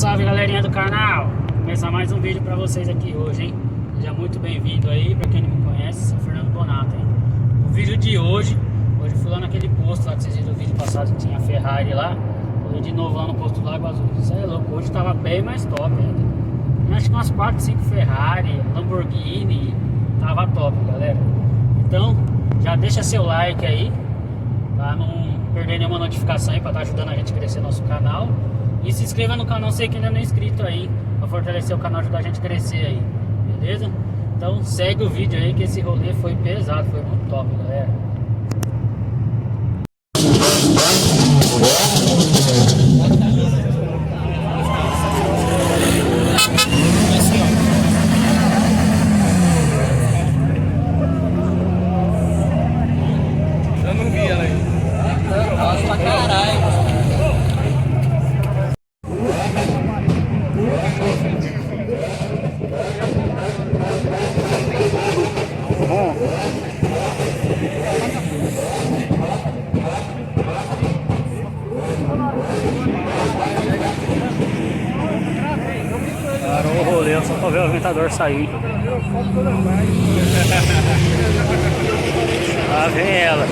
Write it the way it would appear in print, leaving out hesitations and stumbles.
salve galerinha do canal. Vou começar mais um vídeo pra vocês aqui hoje, hein? Seja muito bem-vindo aí, pra quem não me conhece, sou Fernando Bonato, hein? O vídeo de hoje fui lá naquele posto lá que vocês viram no vídeo passado que tinha a Ferrari lá. Fui de novo lá no posto do Lago Azul. Isso aí é louco, hoje tava bem mais top ainda. Acho que umas 4, 5 Ferrari, Lamborghini, tava top, galera. Então, já deixa seu like aí, pra não perder nenhuma notificação aí, pra estar ajudando a gente a crescer nosso canal. E se inscreva no canal, sei que ainda não é inscrito aí, pra fortalecer o canal, ajudar a gente a crescer aí, beleza? Então segue o vídeo aí que esse rolê foi pesado, foi muito top, galera. Eu não vi ela aí. Nossa, pra caralho. Parou o rolê só pra ver o Aventador sair. Lá vem ela.